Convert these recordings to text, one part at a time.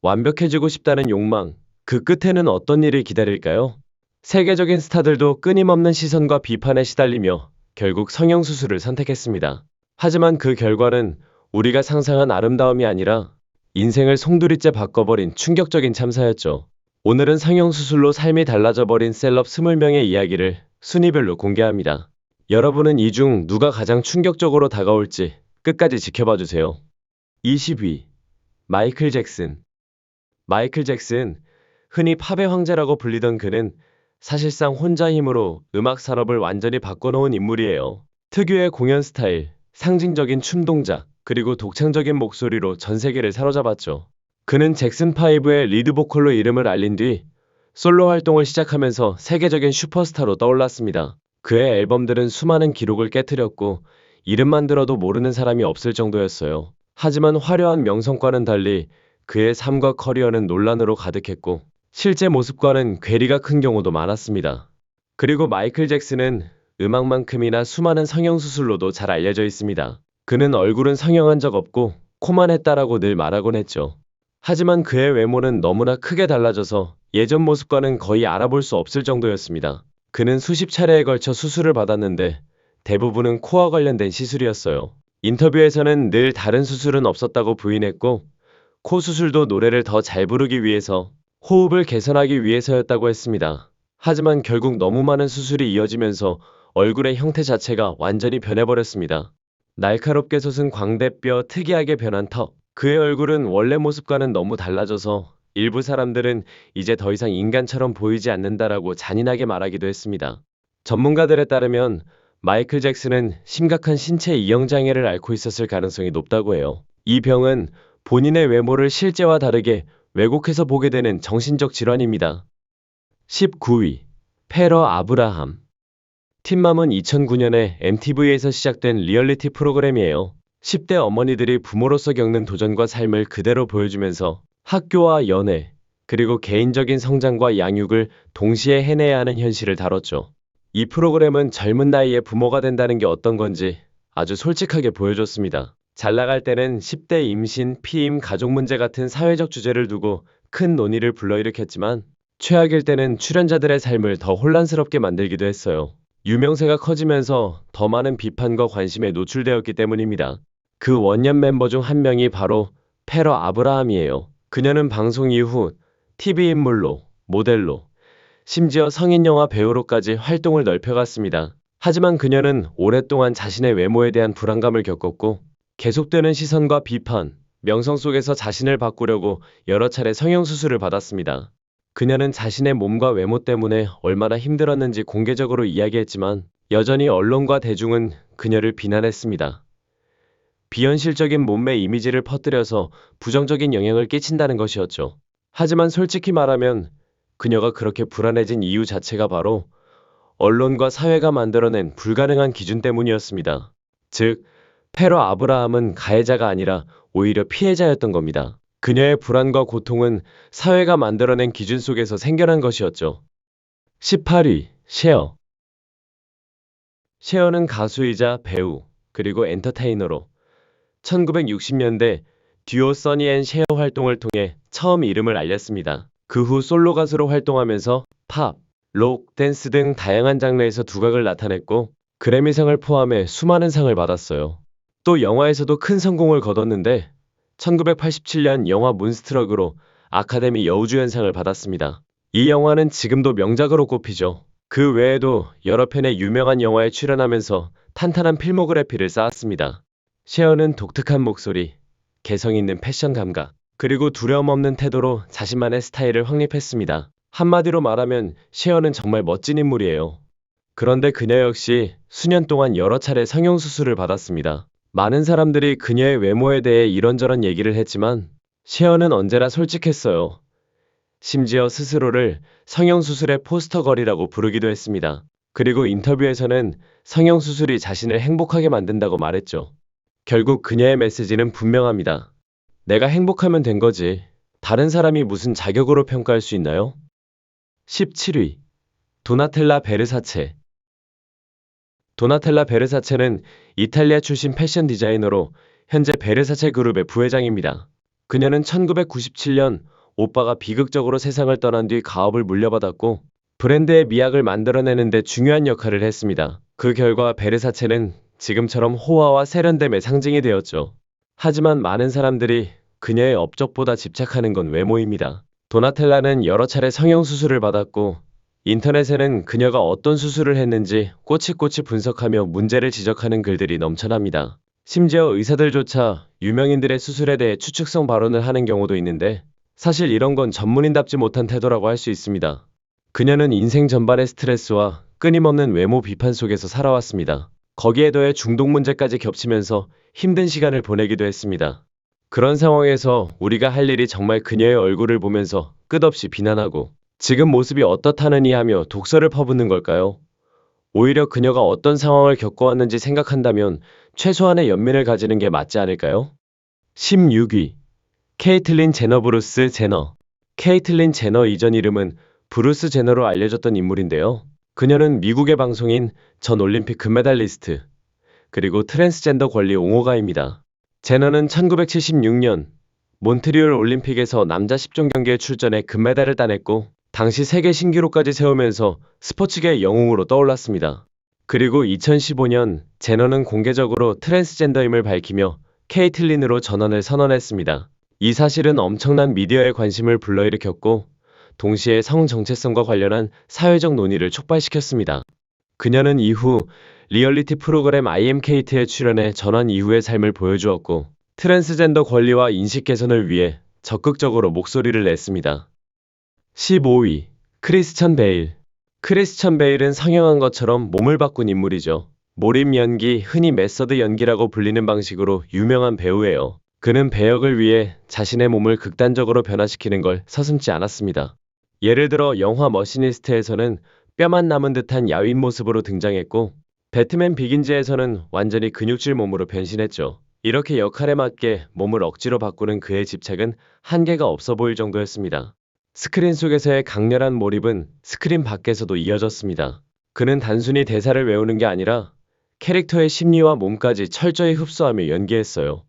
완벽해지고 싶다는 욕망, 그 끝에는 어떤 일이 기다릴까요? 세계적인 스타들도 끊임없는 시선과 비판에 시달리며 결국 성형수술을 선택했습니다. 하지만 그 결과는 우리가 상상한 아름다움이 아니라 인생을 송두리째 바꿔버린 충격적인 참사였죠. 오늘은 성형수술로 삶이 달라져 버린 셀럽 20명의 이야기를 순위별로 공개합니다. 여러분은 이 중 누가 가장 충격적으로 다가올지 끝까지 지켜봐 주세요. 20위. 마이클 잭슨. 마이클 잭슨, 흔히 팝의 황제라고 불리던 그는 사실상 혼자 힘으로 음악 산업을 완전히 바꿔놓은 인물이에요. 특유의 공연 스타일, 상징적인 춤 동작, 그리고 독창적인 목소리로 전 세계를 사로잡았죠. 그는 잭슨5의 리드 보컬로 이름을 알린 뒤 솔로 활동을 시작하면서 세계적인 슈퍼스타로 떠올랐습니다. 그의 앨범들은 수많은 기록을 깨뜨렸고 이름만 들어도 모르는 사람이 없을 정도였어요. 하지만 화려한 명성과는 달리 그의 삶과 커리어는 논란으로 가득했고 실제 모습과는 괴리가 큰 경우도 많았습니다. 그리고 마이클 잭슨은 음악만큼이나 수많은 성형수술로도 잘 알려져 있습니다. 그는 얼굴은 성형한 적 없고 코만 했다라고 늘 말하곤 했죠. 하지만 그의 외모는 너무나 크게 달라져서 예전 모습과는 거의 알아볼 수 없을 정도였습니다. 그는 수십 차례에 걸쳐 수술을 받았는데 대부분은 코와 관련된 시술이었어요. 인터뷰에서는 늘 다른 수술은 없었다고 부인했고 코 수술도 노래를 더 잘 부르기 위해서 호흡을 개선하기 위해서였다고 했습니다. 하지만 결국 너무 많은 수술이 이어지면서 얼굴의 형태 자체가 완전히 변해버렸습니다. 날카롭게 솟은 광대뼈, 특이하게 변한 턱. 그의 얼굴은 원래 모습과는 너무 달라져서 일부 사람들은 이제 더 이상 인간처럼 보이지 않는다라고 잔인하게 말하기도 했습니다. 전문가들에 따르면 마이클 잭슨은 심각한 신체 이형장애를 앓고 있었을 가능성이 높다고 해요. 이 병은 본인의 외모를 실제와 다르게 왜곡해서 보게 되는 정신적 질환입니다. 19위. 페러 아브라함. 틴맘은 2009년에 MTV에서 시작된 리얼리티 프로그램이에요. 10대 어머니들이 부모로서 겪는 도전과 삶을 그대로 보여주면서 학교와 연애, 그리고 개인적인 성장과 양육을 동시에 해내야 하는 현실을 다뤘죠. 이 프로그램은 젊은 나이에 부모가 된다는 게 어떤 건지 아주 솔직하게 보여줬습니다. 잘 나갈 때는 10대 임신, 피임, 가족 문제 같은 사회적 주제를 두고 큰 논의를 불러일으켰지만 최악일 때는 출연자들의 삶을 더 혼란스럽게 만들기도 했어요. 유명세가 커지면서 더 많은 비판과 관심에 노출되었기 때문입니다. 그 원년 멤버 중 한 명이 바로 페러 아브라함이에요. 그녀는 방송 이후 TV 인물로, 모델로, 심지어 성인 영화 배우로까지 활동을 넓혀갔습니다. 하지만 그녀는 오랫동안 자신의 외모에 대한 불안감을 겪었고 계속되는 시선과 비판, 명성 속에서 자신을 바꾸려고 여러 차례 성형수술을 받았습니다. 그녀는 자신의 몸과 외모 때문에 얼마나 힘들었는지 공개적으로 이야기했지만 여전히 언론과 대중은 그녀를 비난했습니다. 비현실적인 몸매 이미지를 퍼뜨려서 부정적인 영향을 끼친다는 것이었죠. 하지만 솔직히 말하면 그녀가 그렇게 불안해진 이유 자체가 바로 언론과 사회가 만들어낸 불가능한 기준 때문이었습니다. 즉, 페러 아브라함은 가해자가 아니라 오히려 피해자였던 겁니다. 그녀의 불안과 고통은 사회가 만들어낸 기준 속에서 생겨난 것이었죠. 18위. 셰어. 셰어는 가수이자 배우, 그리고 엔터테이너로 1960년대 듀오 써니 앤 셰어 활동을 통해 처음 이름을 알렸습니다. 그 후 솔로 가수로 활동하면서 팝, 록, 댄스 등 다양한 장르에서 두각을 나타냈고 그래미상을 포함해 수많은 상을 받았어요. 또 영화에서도 큰 성공을 거뒀는데 1987년 영화 몬스트럭으로 아카데미 여우주연상을 받았습니다. 이 영화는 지금도 명작으로 꼽히죠. 그 외에도 여러 편의 유명한 영화에 출연하면서 탄탄한 필모그래피를 쌓았습니다. 셰어는 독특한 목소리, 개성 있는 패션 감각, 그리고 두려움 없는 태도로 자신만의 스타일을 확립했습니다. 한마디로 말하면 셰어는 정말 멋진 인물이에요. 그런데 그녀 역시 수년 동안 여러 차례 성형수술을 받았습니다. 많은 사람들이 그녀의 외모에 대해 이런저런 얘기를 했지만 셰어는 언제나 솔직했어요. 심지어 스스로를 성형수술의 포스터걸이라고 부르기도 했습니다. 그리고 인터뷰에서는 성형수술이 자신을 행복하게 만든다고 말했죠. 결국 그녀의 메시지는 분명합니다. 내가 행복하면 된 거지. 다른 사람이 무슨 자격으로 평가할 수 있나요? 17위. 도나텔라 베르사체. 도나텔라 베르사체는 이탈리아 출신 패션 디자이너로 현재 베르사체 그룹의 부회장입니다. 그녀는 1997년 오빠가 비극적으로 세상을 떠난 뒤 가업을 물려받았고 브랜드의 미학을 만들어내는데 중요한 역할을 했습니다. 그 결과 베르사체는 지금처럼 호화와 세련됨의 상징이 되었죠. 하지만 많은 사람들이 그녀의 업적보다 집착하는 건 외모입니다. 도나텔라는 여러 차례 성형수술을 받았고 인터넷에는 그녀가 어떤 수술을 했는지 꼬치꼬치 분석하며 문제를 지적하는 글들이 넘쳐납니다. 심지어 의사들조차 유명인들의 수술에 대해 추측성 발언을 하는 경우도 있는데 사실 이런 건 전문인답지 못한 태도라고 할 수 있습니다. 그녀는 인생 전반의 스트레스와 끊임없는 외모 비판 속에서 살아왔습니다. 거기에 더해 중독 문제까지 겹치면서 힘든 시간을 보내기도 했습니다. 그런 상황에서 우리가 할 일이 정말 그녀의 얼굴을 보면서 끝없이 비난하고 지금 모습이 어떻다느니 하며 독설을 퍼붓는 걸까요? 오히려 그녀가 어떤 상황을 겪어왔는지 생각한다면 최소한의 연민을 가지는 게 맞지 않을까요? 16위. 케이틀린 제너 브루스 제너. 케이틀린 제너 이전 이름은 브루스 제너로 알려졌던 인물인데요. 그녀는 미국의 방송인 전 올림픽 금메달리스트, 그리고 트랜스젠더 권리 옹호가입니다. 제너는 1976년 몬트리올 올림픽에서 남자 10종 경기에 출전해 금메달을 따냈고 당시 세계 신기록까지 세우면서 스포츠계의 영웅으로 떠올랐습니다. 그리고 2015년 제너는 공개적으로 트랜스젠더임을 밝히며 케이틀린으로 전환을 선언했습니다. 이 사실은 엄청난 미디어의 관심을 불러일으켰고 동시에 성 정체성과 관련한 사회적 논의를 촉발시켰습니다. 그녀는 이후 리얼리티 프로그램 I am Kate에 출연해 전환 이후의 삶을 보여주었고 트랜스젠더 권리와 인식 개선을 위해 적극적으로 목소리를 냈습니다. 15위. 크리스천 베일. 크리스천 베일은 성형한 것처럼 몸을 바꾼 인물이죠. 몰입 연기, 흔히 메서드 연기라고 불리는 방식으로 유명한 배우예요. 그는 배역을 위해 자신의 몸을 극단적으로 변화시키는 걸 서슴지 않았습니다. 예를 들어 영화 머시니스트에서는 뼈만 남은 듯한 야윈 모습으로 등장했고 배트맨 비긴즈에서는 완전히 근육질 몸으로 변신했죠. 이렇게 역할에 맞게 몸을 억지로 바꾸는 그의 집착은 한계가 없어 보일 정도였습니다. 스크린 속에서의 강렬한 몰입은 스크린 밖에서도 이어졌습니다. 그는 단순히 대사를 외우는 게 아니라 캐릭터의 심리와 몸까지 철저히 흡수하며 연기했어요.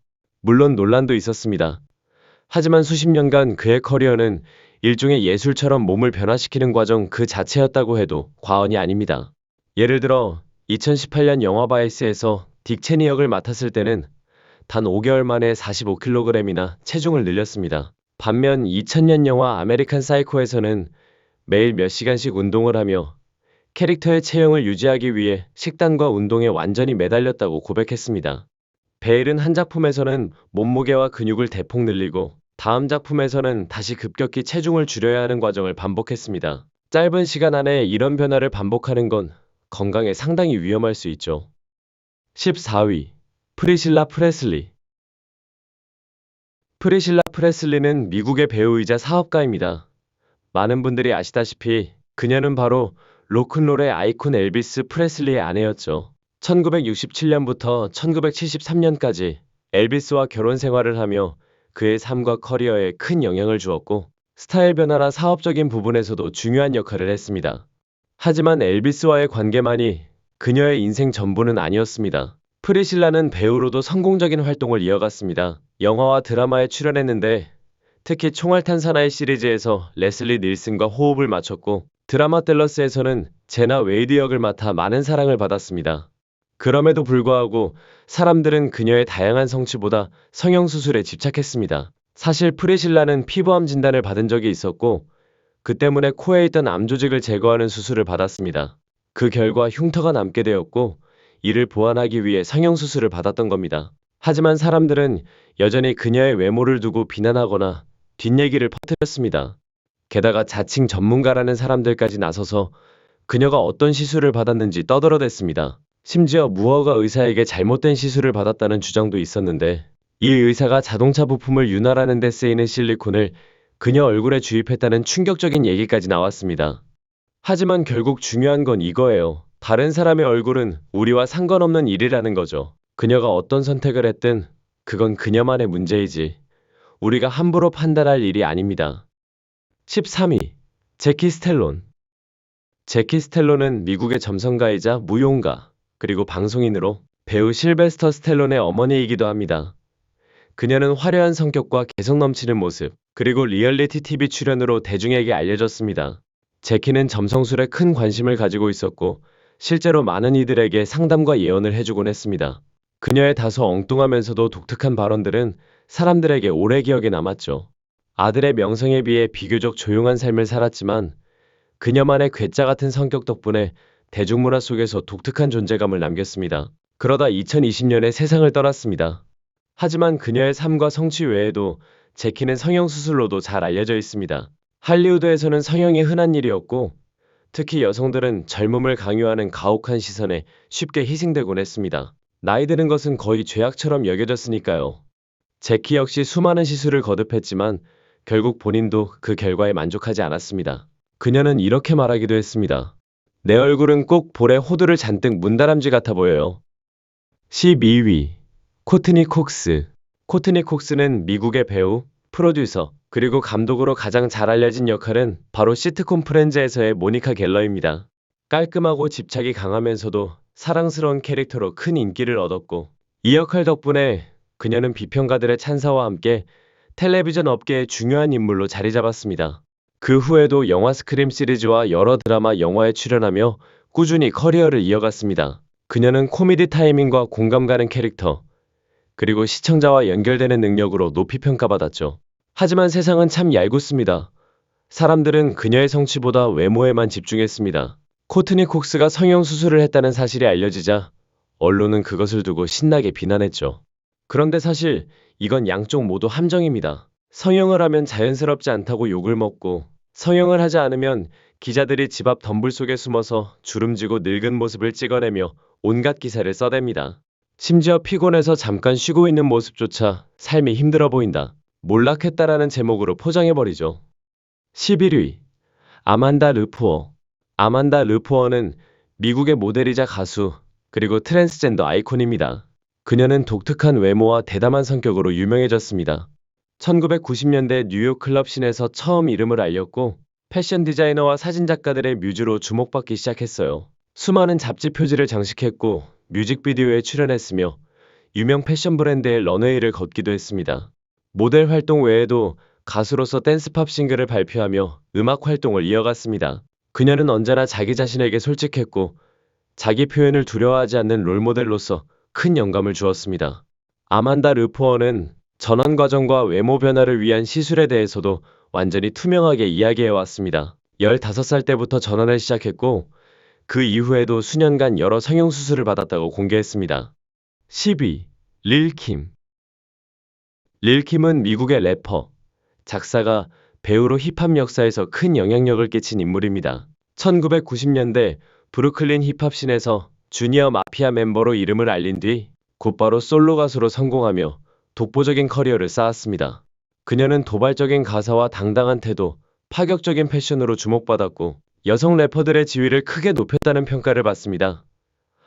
물론 논란도 있었습니다. 하지만 수십 년간 그의 커리어는 일종의 예술처럼 몸을 변화시키는 과정 그 자체였다고 해도 과언이 아닙니다. 예를 들어 2018년 영화 바이스에서 딕 체니 역을 맡았을 때는 단 5개월 만에 45kg이나 체중을 늘렸습니다. 반면 2000년 영화 아메리칸 사이코에서는 매일 몇 시간씩 운동을 하며 캐릭터의 체형을 유지하기 위해 식단과 운동에 완전히 매달렸다고 고백했습니다. 베일은 한 작품에서는 몸무게와 근육을 대폭 늘리고 다음 작품에서는 다시 급격히 체중을 줄여야 하는 과정을 반복했습니다. 짧은 시간 안에 이런 변화를 반복하는 건 건강에 상당히 위험할 수 있죠. 14위. 프리실라 프레슬리. 프리실라 프레슬리는 미국의 배우이자 사업가입니다. 많은 분들이 아시다시피 그녀는 바로 로큰롤의 아이콘 엘비스 프레슬리의 아내였죠. 1967년부터 1973년까지 엘비스와 결혼 생활을 하며 그의 삶과 커리어에 큰 영향을 주었고 스타일 변화나 사업적인 부분에서도 중요한 역할을 했습니다. 하지만 엘비스와의 관계만이 그녀의 인생 전부는 아니었습니다. 프리실라는 배우로도 성공적인 활동을 이어갔습니다. 영화와 드라마에 출연했는데 특히 총알탄 사나이 시리즈에서 레슬리 닐슨과 호흡을 맞췄고 드라마 댈러스에서는 제나 웨이드 역을 맡아 많은 사랑을 받았습니다. 그럼에도 불구하고 사람들은 그녀의 다양한 성취보다 성형수술에 집착했습니다. 사실 프리실라는 피부암 진단을 받은 적이 있었고 그 때문에 코에 있던 암 조직을 제거하는 수술을 받았습니다. 그 결과 흉터가 남게 되었고 이를 보완하기 위해 성형수술을 받았던 겁니다. 하지만 사람들은 여전히 그녀의 외모를 두고 비난하거나 뒷얘기를 퍼뜨렸습니다. 게다가 자칭 전문가라는 사람들까지 나서서 그녀가 어떤 시술을 받았는지 떠들어댔습니다. 심지어 무허가 의사에게 잘못된 시술을 받았다는 주장도 있었는데 이 의사가 자동차 부품을 윤활하는 데 쓰이는 실리콘을 그녀 얼굴에 주입했다는 충격적인 얘기까지 나왔습니다. 하지만 결국 중요한 건 이거예요. 다른 사람의 얼굴은 우리와 상관없는 일이라는 거죠. 그녀가 어떤 선택을 했든 그건 그녀만의 문제이지 우리가 함부로 판단할 일이 아닙니다. 13위. 제키 스텔론. 제키 스텔론은 미국의 점성가이자 무용가 그리고 방송인으로 배우 실베스터 스텔론의 어머니이기도 합니다. 그녀는 화려한 성격과 개성 넘치는 모습, 그리고 리얼리티 TV 출연으로 대중에게 알려졌습니다. 제키는 점성술에 큰 관심을 가지고 있었고, 실제로 많은 이들에게 상담과 예언을 해주곤 했습니다. 그녀의 다소 엉뚱하면서도 독특한 발언들은 사람들에게 오래 기억에 남았죠. 아들의 명성에 비해 비교적 조용한 삶을 살았지만 그녀만의 괴짜 같은 성격 덕분에 대중문화 속에서 독특한 존재감을 남겼습니다. 그러다 2020년에 세상을 떠났습니다. 하지만 그녀의 삶과 성취 외에도 제키는 성형수술로도 잘 알려져 있습니다. 할리우드에서는 성형이 흔한 일이었고, 특히 여성들은 젊음을 강요하는 가혹한 시선에 쉽게 희생되곤 했습니다. 나이 드는 것은 거의 죄악처럼 여겨졌으니까요. 제키 역시 수많은 시술을 거듭했지만 결국 본인도 그 결과에 만족하지 않았습니다. 그녀는 이렇게 말하기도 했습니다. 내 얼굴은 꼭 볼에 호두를 잔뜩 문 다람쥐 같아 보여요. 12위. 코트니 콕스. 코트니 콕스는 미국의 배우, 프로듀서, 그리고 감독으로 가장 잘 알려진 역할은 바로 시트콤 프렌즈에서의 모니카 갤러입니다. 깔끔하고 집착이 강하면서도 사랑스러운 캐릭터로 큰 인기를 얻었고, 이 역할 덕분에 그녀는 비평가들의 찬사와 함께 텔레비전 업계의 중요한 인물로 자리 잡았습니다. 그 후에도 영화 스크림 시리즈와 여러 드라마, 영화에 출연하며 꾸준히 커리어를 이어갔습니다. 그녀는 코미디 타이밍과 공감 가는 캐릭터, 그리고 시청자와 연결되는 능력으로 높이 평가받았죠. 하지만 세상은 참 얄궂습니다. 사람들은 그녀의 성취보다 외모에만 집중했습니다. 코트니 콕스가 성형수술을 했다는 사실이 알려지자 언론은 그것을 두고 신나게 비난했죠. 그런데 사실 이건 양쪽 모두 함정입니다. 성형을 하면 자연스럽지 않다고 욕을 먹고, 성형을 하지 않으면 기자들이 집 앞 덤불 속에 숨어서 주름지고 늙은 모습을 찍어내며 온갖 기사를 써댑니다. 심지어 피곤해서 잠깐 쉬고 있는 모습조차 삶이 힘들어 보인다, 몰락했다라는 제목으로 포장해버리죠. 11위. 아만다 르포어. 아만다 르포어는 미국의 모델이자 가수, 그리고 트랜스젠더 아이콘입니다. 그녀는 독특한 외모와 대담한 성격으로 유명해졌습니다. 1990년대 뉴욕 클럽 씬에서 처음 이름을 알렸고, 패션 디자이너와 사진작가들의 뮤즈로 주목받기 시작했어요. 수많은 잡지 표지를 장식했고 뮤직비디오에 출연했으며 유명 패션 브랜드의 런웨이를 걷기도 했습니다. 모델 활동 외에도 가수로서 댄스팝 싱글을 발표하며 음악 활동을 이어갔습니다. 그녀는 언제나 자기 자신에게 솔직했고 자기 표현을 두려워하지 않는 롤모델로서 큰 영감을 주었습니다. 아만다 르포어는 전환 과정과 외모 변화를 위한 시술에 대해서도 완전히 투명하게 이야기해왔습니다. 15살 때부터 전환을 시작했고 그 이후에도 수년간 여러 성형수술을 받았다고 공개했습니다. 10위. 릴킴. 릴킴은 미국의 래퍼, 작사가, 배우로 힙합 역사에서 큰 영향력을 끼친 인물입니다. 1990년대 브루클린 힙합씬에서 주니어 마피아 멤버로 이름을 알린 뒤 곧바로 솔로 가수로 성공하며 독보적인 커리어를 쌓았습니다. 그녀는 도발적인 가사와 당당한 태도, 파격적인 패션으로 주목받았고 여성 래퍼들의 지위를 크게 높였다는 평가를 받습니다.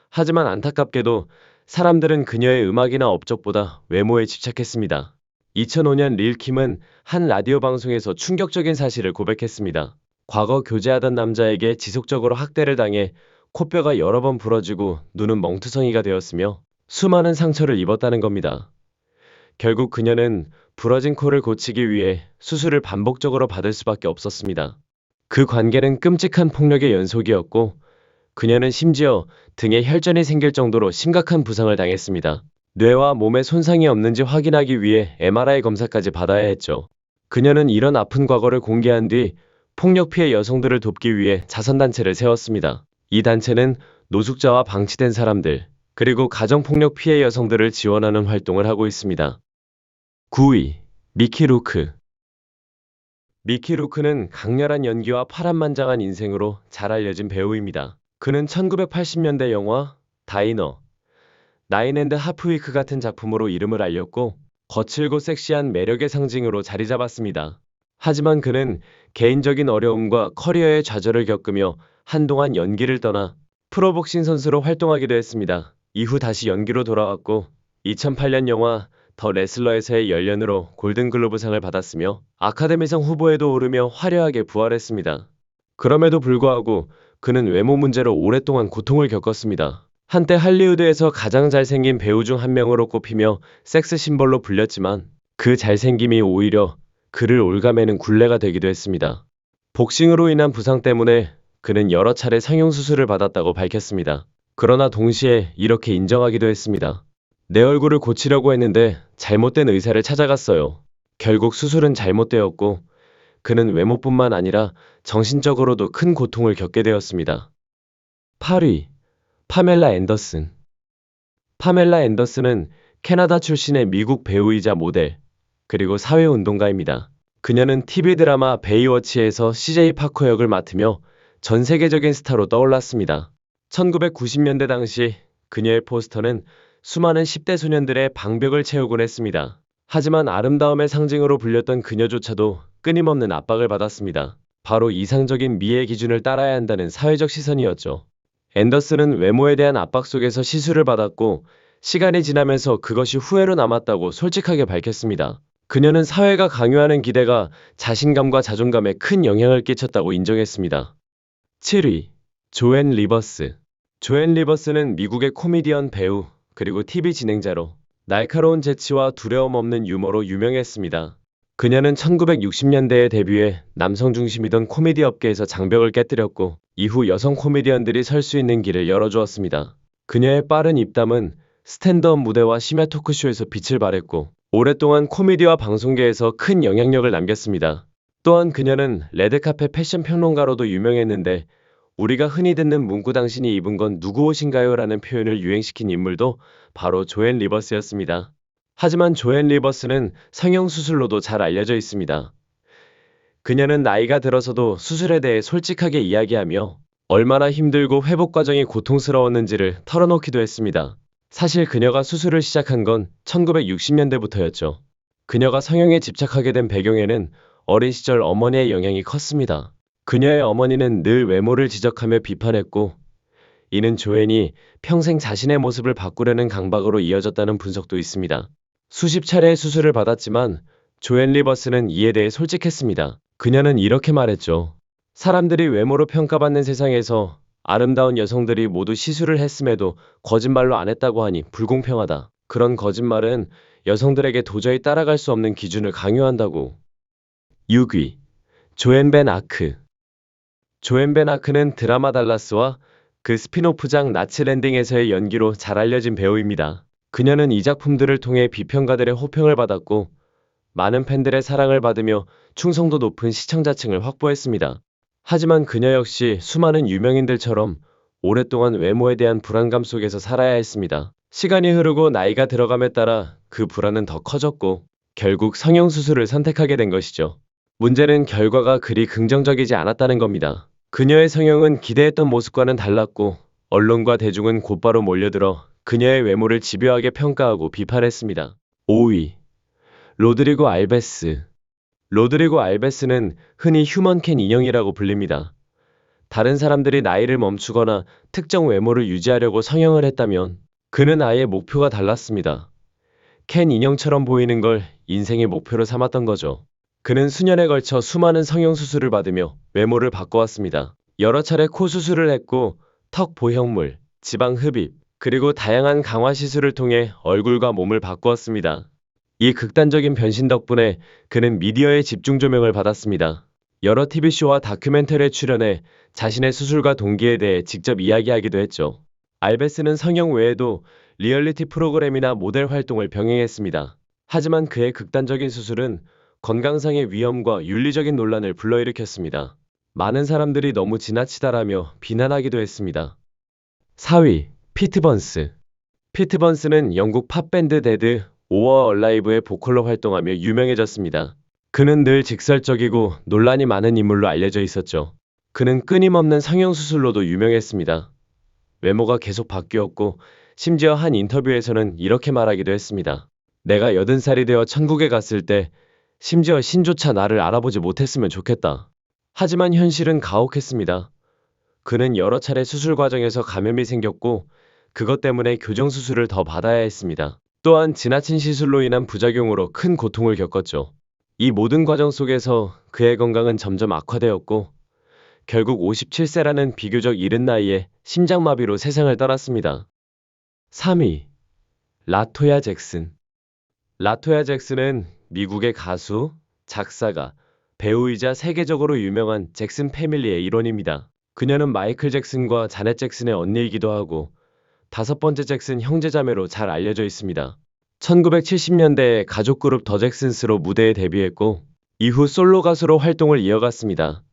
하지만 안타깝게도 사람들은 그녀의 음악이나 업적보다 외모에 집착했습니다. 2005년 릴킴은 한 라디오 방송에서 충격적인 사실을 고백했습니다. 과거 교제하던 남자에게 지속적으로 학대를 당해 코뼈가 여러 번 부러지고 눈은 멍투성이가 되었으며 수많은 상처를 입었다는 겁니다. 결국 그녀는 부러진 코를 고치기 위해 수술을 반복적으로 받을 수밖에 없었습니다. 그 관계는 끔찍한 폭력의 연속이었고 그녀는 심지어 등에 혈전이 생길 정도로 심각한 부상을 당했습니다. 뇌와 몸에 손상이 없는지 확인하기 위해 MRI 검사까지 받아야 했죠. 그녀는 이런 아픈 과거를 공개한 뒤 폭력 피해 여성들을 돕기 위해 자선단체를 세웠습니다. 이 단체는 노숙자와 방치된 사람들, 그리고 가정폭력 피해 여성들을 지원하는 활동을 하고 있습니다. 9위. 미키 루크. 미키 루크는 강렬한 연기와 파란만장한 인생으로 잘 알려진 배우입니다. 그는 1980년대 영화 다이너, 나인 앤드 하프 위크 같은 작품으로 이름을 알렸고 거칠고 섹시한 매력의 상징으로 자리 잡았습니다. 하지만 그는 개인적인 어려움과 커리어의 좌절을 겪으며 한동안 연기를 떠나 프로복싱 선수로 활동하기도 했습니다. 이후 다시 연기로 돌아왔고 2008년 영화 더 레슬러에서의 열연으로 골든글로브상을 받았으며 아카데미상 후보에도 오르며 화려하게 부활했습니다. 그럼에도 불구하고 그는 외모 문제로 오랫동안 고통을 겪었습니다. 한때 할리우드에서 가장 잘생긴 배우 중 한 명으로 꼽히며 섹스 심벌로 불렸지만 그 잘생김이 오히려 그를 올가매는 굴레가 되기도 했습니다. 복싱으로 인한 부상 때문에 그는 여러 차례 성형수술을 받았다고 밝혔습니다. 그러나 동시에 이렇게 인정하기도 했습니다. 내 얼굴을 고치려고 했는데 잘못된 의사를 찾아갔어요. 결국 수술은 잘못되었고 그는 외모뿐만 아니라 정신적으로도 큰 고통을 겪게 되었습니다. 8위. 파멜라 앤더슨. 파멜라 앤더슨은 캐나다 출신의 미국 배우이자 모델, 그리고 사회운동가입니다. 그녀는 TV 드라마 베이워치에서 CJ 파커 역을 맡으며 전 세계적인 스타로 떠올랐습니다. 1990년대 당시 그녀의 포스터는 수많은 10대 소년들의 방벽을 채우곤 했습니다. 하지만 아름다움의 상징으로 불렸던 그녀조차도 끊임없는 압박을 받았습니다. 바로 이상적인 미의 기준을 따라야 한다는 사회적 시선이었죠. 앤더슨은 외모에 대한 압박 속에서 시술을 받았고 시간이 지나면서 그것이 후회로 남았다고 솔직하게 밝혔습니다. 그녀는 사회가 강요하는 기대가 자신감과 자존감에 큰 영향을 끼쳤다고 인정했습니다. 7위. 조앤 리버스. 조앤 리버스는 미국의 코미디언 배우 그리고 TV 진행자로 날카로운 재치와 두려움 없는 유머로 유명했습니다. 그녀는 1960년대에 데뷔해 남성 중심이던 코미디 업계에서 장벽을 깨뜨렸고 이후 여성 코미디언들이 설 수 있는 길을 열어주었습니다. 그녀의 빠른 입담은 스탠드업 무대와 심야 토크쇼에서 빛을 발했고 오랫동안 코미디와 방송계에서 큰 영향력을 남겼습니다. 또한 그녀는 레드카펫 패션 평론가로도 유명했는데 우리가 흔히 듣는 문구 당신이 입은 건 누구 옷인가요? 라는 표현을 유행시킨 인물도 바로 조앤 리버스였습니다. 하지만 조앤 리버스는 성형수술로도 잘 알려져 있습니다. 그녀는 나이가 들어서도 수술에 대해 솔직하게 이야기하며 얼마나 힘들고 회복 과정이 고통스러웠는지를 털어놓기도 했습니다. 사실 그녀가 수술을 시작한 건 1960년대부터였죠. 그녀가 성형에 집착하게 된 배경에는 어린 시절 어머니의 영향이 컸습니다. 그녀의 어머니는 늘 외모를 지적하며 비판했고 이는 조앤이 평생 자신의 모습을 바꾸려는 강박으로 이어졌다는 분석도 있습니다. 수십 차례의 수술을 받았지만 조앤 리버스는 이에 대해 솔직했습니다. 그녀는 이렇게 말했죠. 사람들이 외모로 평가받는 세상에서 아름다운 여성들이 모두 시술을 했음에도 거짓말로 안 했다고 하니 불공평하다. 그런 거짓말은 여성들에게 도저히 따라갈 수 없는 기준을 강요한다고. 6위. 조앤 벤 아크. 조앤 벤 아크는 드라마 달라스와 그 스핀오프작 나츠 랜딩에서의 연기로 잘 알려진 배우입니다. 그녀는 이 작품들을 통해 비평가들의 호평을 받았고 많은 팬들의 사랑을 받으며 충성도 높은 시청자층을 확보했습니다. 하지만 그녀 역시 수많은 유명인들처럼 오랫동안 외모에 대한 불안감 속에서 살아야 했습니다. 시간이 흐르고 나이가 들어감에 따라 그 불안은 더 커졌고 결국 성형수술을 선택하게 된 것이죠. 문제는 결과가 그리 긍정적이지 않았다는 겁니다. 그녀의 성형은 기대했던 모습과는 달랐고 언론과 대중은 곧바로 몰려들어 그녀의 외모를 집요하게 평가하고 비판했습니다. 5위. 로드리고 알베스. 로드리고 알베스는 흔히 휴먼캔 인형이라고 불립니다. 다른 사람들이 나이를 멈추거나 특정 외모를 유지하려고 성형을 했다면 그는 아예 목표가 달랐습니다. 캔 인형처럼 보이는 걸 인생의 목표로 삼았던 거죠. 그는 수년에 걸쳐 수많은 성형수술을 받으며 외모를 바꿔왔습니다. 여러 차례 코 수술을 했고 턱 보형물, 지방 흡입, 그리고 다양한 강화 시술을 통해 얼굴과 몸을 바꾸었습니다. 이 극단적인 변신 덕분에 그는 미디어의 집중 조명을 받았습니다. 여러 TV쇼와 다큐멘터리에 출연해 자신의 수술과 동기에 대해 직접 이야기하기도 했죠. 알베스는 성형 외에도 리얼리티 프로그램이나 모델 활동을 병행했습니다. 하지만 그의 극단적인 수술은 건강상의 위험과 윤리적인 논란을 불러일으켰습니다. 많은 사람들이 너무 지나치다라며 비난하기도 했습니다. 4위. 피트 번스. 피트 번스는 영국 팝밴드 데드 오어 얼라이브의 보컬로 활동하며 유명해졌습니다. 그는 늘 직설적이고 논란이 많은 인물로 알려져 있었죠. 그는 끊임없는 성형수술로도 유명했습니다. 외모가 계속 바뀌었고 심지어 한 인터뷰에서는 이렇게 말하기도 했습니다. 내가 80살이 되어 천국에 갔을 때 심지어 신조차 나를 알아보지 못했으면 좋겠다. 하지만 현실은 가혹했습니다. 그는 여러 차례 수술 과정에서 감염이 생겼고 그것 때문에 교정수술을 더 받아야 했습니다. 또한 지나친 시술로 인한 부작용으로 큰 고통을 겪었죠. 이 모든 과정 속에서 그의 건강은 점점 악화되었고 결국 57세라는 비교적 이른 나이에 심장마비로 세상을 떠났습니다. 3위. 라토야 잭슨. 라토야 잭슨은 미국의 가수, 작사가, 배우이자 세계적으로 유명한 잭슨 패밀리의 일원입니다. 그녀는 마이클 잭슨과 자넷 잭슨의 언니이기도 하고 다섯 번째 잭슨 형제자매로 잘 알려져 있습니다. 1970년대에 가족 그룹 더 잭슨스로 무대에 데뷔했고 이후 솔로 가수로 활동을 이어갔습니다.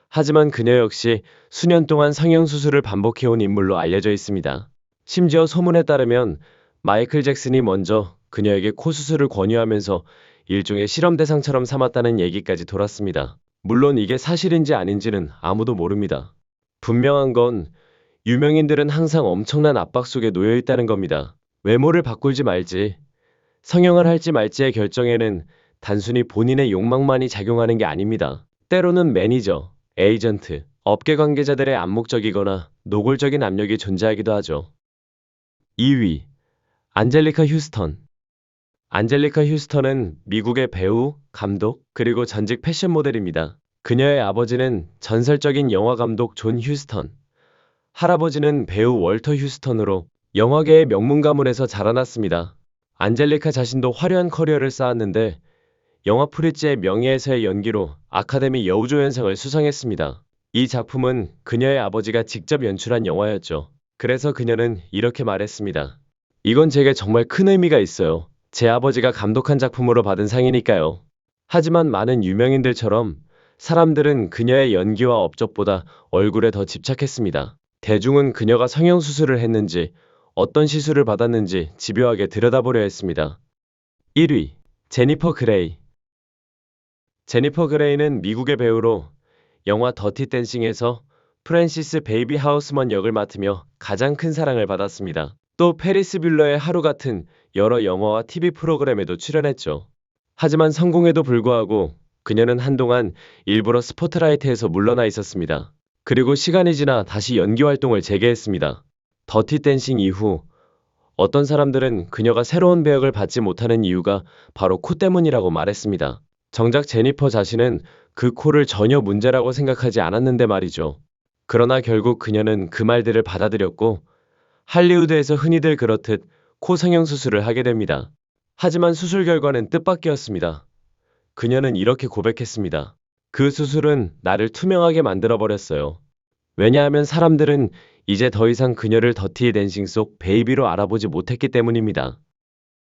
하지만 그녀 역시 수년 동안 성형수술을 반복해온 인물로 알려져 있습니다. 심지어 소문에 따르면 마이클 잭슨이 먼저 그녀에게 코 수술을 권유하면서 일종의 실험 대상처럼 삼았다는 얘기까지 돌았습니다. 물론 이게 사실인지 아닌지는 아무도 모릅니다. 분명한 건 유명인들은 항상 엄청난 압박 속에 놓여 있다는 겁니다. 외모를 바꿀지 말지, 성형을 할지 말지의 결정에는 단순히 본인의 욕망만이 작용하는 게 아닙니다. 때로는 매니저, 에이전트, 업계 관계자들의 암묵적이거나 노골적인 압력이 존재하기도 하죠. 2위. 안젤리카 휴스턴. 안젤리카 휴스턴은 미국의 배우, 감독, 그리고 전직 패션 모델입니다. 그녀의 아버지는 전설적인 영화 감독 존 휴스턴, 할아버지는 배우 월터 휴스턴으로 영화계의 명문 가문에서 자라났습니다. 안젤리카 자신도 화려한 커리어를 쌓았는데 영화 프리츠의 명예에서의 연기로 아카데미 여우조연상을 수상했습니다. 이 작품은 그녀의 아버지가 직접 연출한 영화였죠. 그래서 그녀는 이렇게 말했습니다. 이건 제게 정말 큰 의미가 있어요. 제 아버지가 감독한 작품으로 받은 상이니까요. 하지만 많은 유명인들처럼 사람들은 그녀의 연기와 업적보다 얼굴에 더 집착했습니다. 대중은 그녀가 성형수술을 했는지 어떤 시술을 받았는지 집요하게 들여다보려 했습니다. 1위. 제니퍼 그레이. 제니퍼 그레이는 미국의 배우로 영화 더티 댄싱에서 프랜시스 베이비 하우스먼 역을 맡으며 가장 큰 사랑을 받았습니다. 또 페리스 뷸러의 하루 같은 여러 영화와 TV 프로그램에도 출연했죠. 하지만 성공에도 불구하고 그녀는 한동안 일부러 스포트라이트에서 물러나 있었습니다. 그리고 시간이 지나 다시 연기 활동을 재개했습니다. 더티 댄싱 이후 어떤 사람들은 그녀가 새로운 배역을 받지 못하는 이유가 바로 코 때문이라고 말했습니다. 정작 제니퍼 자신은 그 코를 전혀 문제라고 생각하지 않았는데 말이죠. 그러나 결국 그녀는 그 말들을 받아들였고 할리우드에서 흔히들 그렇듯 코 성형 수술을 하게 됩니다. 하지만 수술 결과는 뜻밖이었습니다. 그녀는 이렇게 고백했습니다. 그 수술은 나를 투명하게 만들어버렸어요. 왜냐하면 사람들은 이제 더 이상 그녀를 더티 댄싱 속 베이비로 알아보지 못했기 때문입니다.